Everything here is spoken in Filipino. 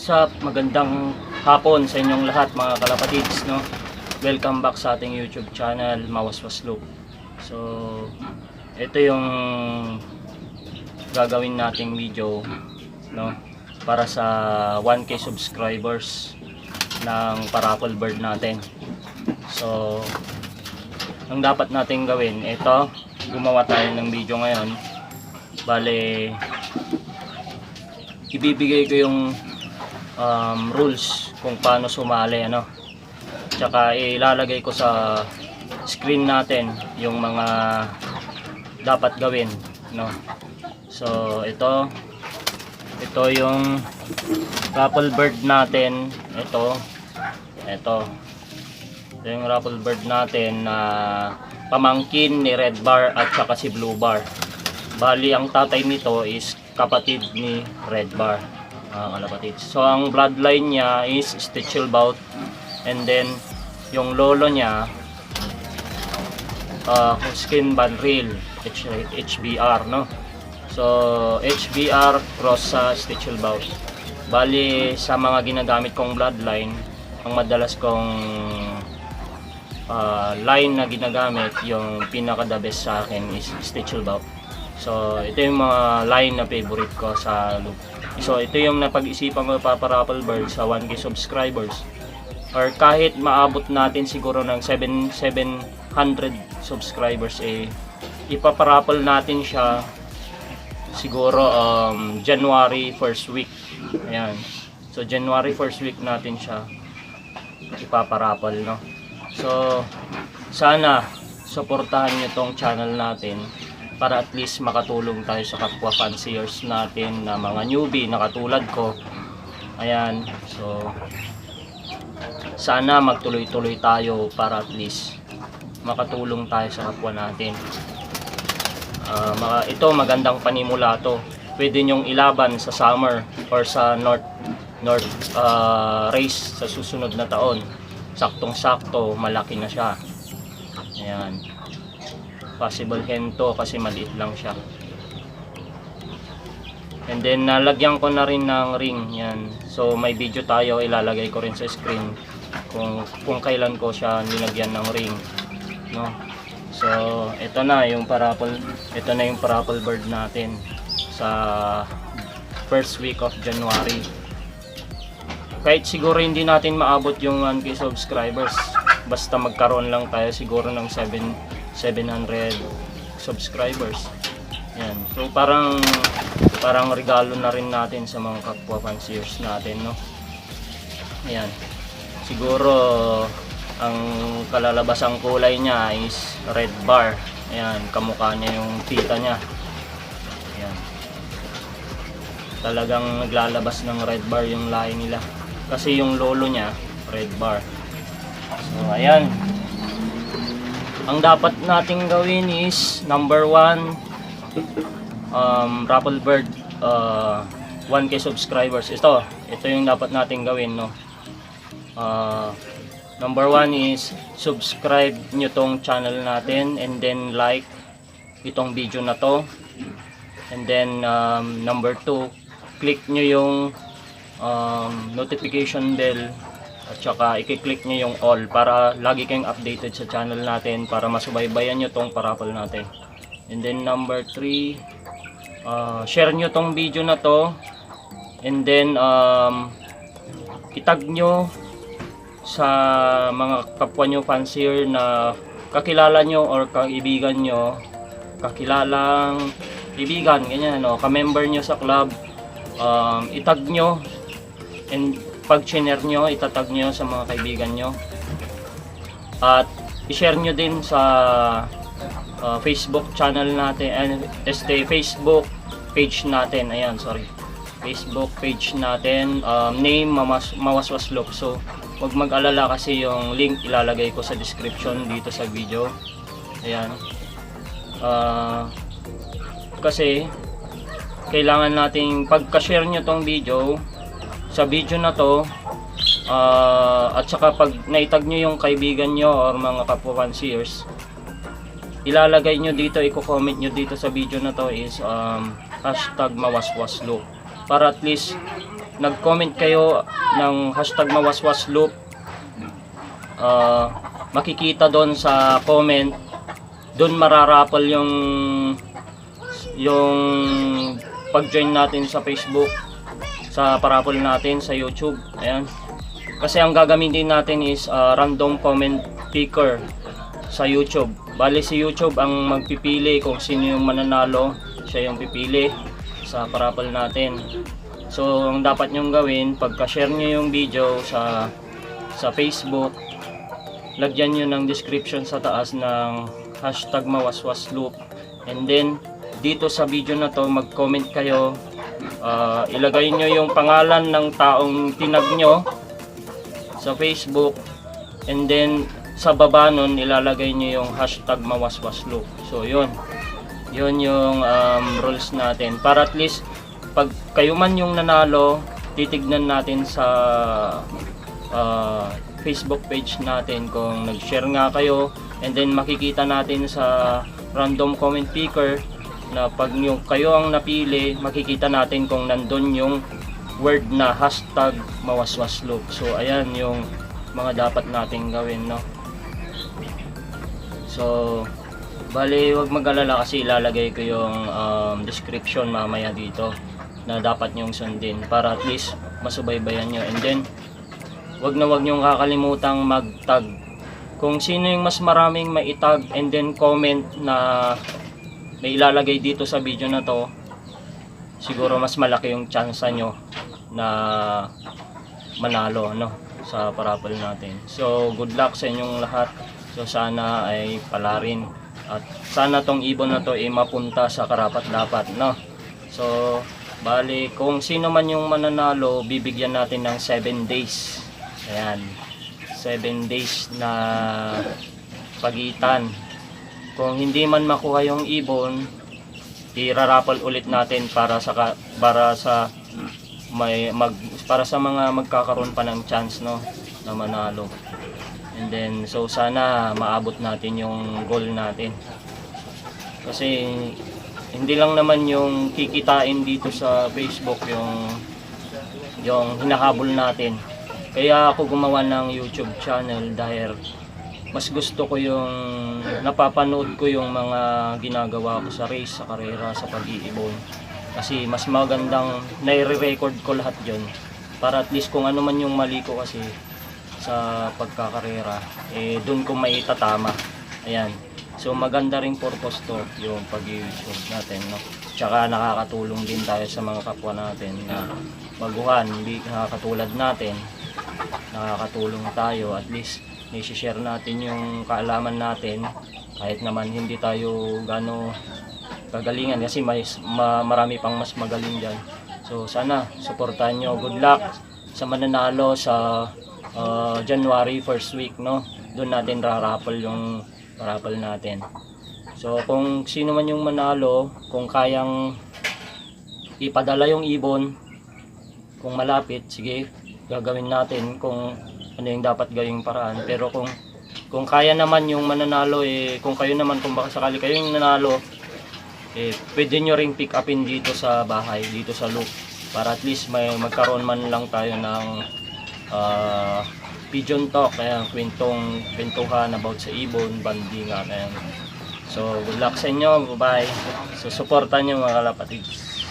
What's up? Magandang hapon sa inyong lahat mga kalapatids, no? Welcome back sa ating YouTube channel, Mawaswas Loop. So, ito yung gagawin nating video, no? Para sa 1K subscribers ng Parapol Bird natin. So, ang dapat nating gawin, ito, gumawa tayo ng video ngayon. Bale, ibibigay ko yung rules kung paano sumali, ano. Tsaka ilalagay ko sa screen natin yung mga dapat gawin, no. So ito yung Parapol Bird natin. Ito yung Parapol Bird natin na pamangkin ni Red Bar at saka si Blue Bar. Bali ang tatay nito is kapatid ni Red Bar, kalapatids. So ang bloodline niya is Stichelbout, and then yung lolo niya Skin Banril, HBR, no. So HBR cross sa Stichelbout. Bali sa mga ginagamit kong bloodline, ang madalas kong line na ginagamit, yung pinaka the best sa akin is Stichelbout. So ito yung mga line na favorite ko sa loop. So ito yung napag-isipan ko pa Parapol Bird sa 1K subscribers, or kahit maabot natin siguro ng 700 subscribers, ipaparapol natin siya siguro January 1st week. Ayan. So January 1st week natin siya ipaparapol, no. So sana suportahan niyo tong channel natin para at least makatulong tayo sa kapwa fanciers natin na mga newbie na katulad ko. Ayan. So sana magtuloy-tuloy tayo para at least makatulong tayo sa kapwa natin. Ito magandang panimula to. Pwede nyong ilaban sa summer or sa north race sa susunod na taon. Saktong-sakto, malaki na siya. Ayan. Possible hen to kasi maliit lang siya. And then nalagyan ko na rin ng ring yan. So may video tayo, ilalagay ko rin sa screen kung kailan ko siya nilagyan ng ring, no. So ito na yung Parapol Bird natin sa first week of January. Kahit siguro hindi natin maabot yung 1K subscribers, basta magkaroon lang tayo siguro ng 700 subscribers. Yan. So parang regalo na rin natin sa mga kapwa fanciers natin, no. Ayan. Siguro ang kalalabasang kulay niya is Red Bar. Ayan, kamukha niya yung tita niya. Ayan. Talagang naglalabas ng Red Bar yung lahi nila. Kasi yung lolo niya Red Bar. So ayan. Ang dapat nating gawin is number 1, Parapol Bird 1K subscribers. Ito yung dapat nating gawin, no. Number 1 is subscribe nyo tong channel natin, and then like itong video na to, and then number 2, click nyo yung notification bell. At saka i-click nyo yung all para lagi kayong updated sa channel natin, para masubaybayan nyo tong parapol natin. And then number 3, share nyo tong video na to, and then itag nyo sa mga kapwa nyo fancier na kakilala nyo or kaibigan nyo, kakilalang kaibigan, ganyan, no, ka-member nyo sa club. Itag nyo, and pag share nyo, itatag nyo sa mga kaibigan nyo, at i-share nyo din sa Facebook channel natin, Facebook page natin. Ayan, sorry, Facebook page natin, name Mawaswas Loop. So wag mag-alala kasi yung link ilalagay ko sa description dito sa video. Ayan. Kasi kailangan nating pagka-share nyo tong video, sa video na to, at saka pag naitag nyo yung kaibigan nyo or mga kapwa fanciers, ilalagay nyo dito, i-comment nyo dito sa video na to is hashtag Mawaswas Loop, para at least nag-comment kayo ng hashtag mawaswasloop, makikita doon sa comment, doon mararapol yung pag-join natin sa Facebook, sa parapol natin sa YouTube. Ayan. Kasi ang gagamitin natin is random comment picker sa YouTube. Bali si YouTube ang magpipili kung sino yung mananalo, siya yung pipili sa parapol natin. So ang dapat nyong gawin, pagka-share nyo yung video sa Facebook, lagyan nyo ng description sa taas ng hashtag mawaswasloop, and then dito sa video na to mag-comment kayo, ilagay nyo yung pangalan ng taong tinag nyo sa Facebook, and then sa baba nun ilalagay nyo yung hashtag mawaswasloop. So yun yung rules natin, para at least pag kayo man yung nanalo, titignan natin sa Facebook page natin kung nag-share nga kayo, and then makikita natin sa random comment picker na pag kayo ang napili, makikita natin kung nandun yung word na hashtag mawaswasloop. So ayan yung mga dapat nating gawin, no? So bali, wag mag-alala kasi ilalagay ko yung description mamaya dito na dapat nyong sundin para at least masubaybayan nyo. And then wag nyong kakalimutang mag-tag kung sino yung mas maraming maitag, and then comment na may ilalagay dito sa video na to. Siguro mas malaki yung chance nyo na manalo, no, sa parapol natin. So good luck sa inyong lahat. So sana ay palarin, at sana tong ibon na to ay mapunta sa karapat-dapat, no. So bali, kung sino man yung mananalo, bibigyan natin ng 7 days. Ayan, 7 days na pagitan. Kung hindi man makuha yung ibon, irarapol ulit natin para sa mga magkakaroon pa ng chance, no, na manalo. And then so sana maabot natin yung goal natin. Kasi hindi lang naman yung kikitain dito sa Facebook yung hinahabol natin. Kaya ako gumawa ng YouTube channel dahil mas gusto ko yung napapanood ko yung mga ginagawa ko sa race, sa karera, sa pag-iibon. Kasi mas magandang nai-record ko lahat yun, para at least kung ano man yung mali ko kasi sa pagkakarera, doon ko maitatama. Ayan. So maganda ring purpose to yung pag-YouTube natin, no? Tsaka nakakatulong din tayo sa mga kapwa natin na baguhan, hindi nakakatulad natin. Nakakatulong tayo, at least i-share natin yung kaalaman natin, kahit naman hindi tayo gano kagalingan kasi marami pang mas magaling dyan. So sana suportahan nyo. Good luck sa mananalo sa January 1st week, no? Doon natin rarapol yung parapol natin. So kung sino man yung manalo, kung kayang ipadala yung ibon, kung malapit, sige, gagawin natin kung ano yung dapat gawing paraan. Pero kung kaya naman yung mananalo, kung kayo naman, kung baka sakali kayo yung nanalo, pwede nyo ring pick upin dito sa bahay, dito sa loop, para at least may magkaroon man lang tayo ng pigeon talk, kaya kwentuhan about sa ibon, bandingan. Ayan. So good luck sa inyo, bye bye. So supportan nyo mga kalapatids.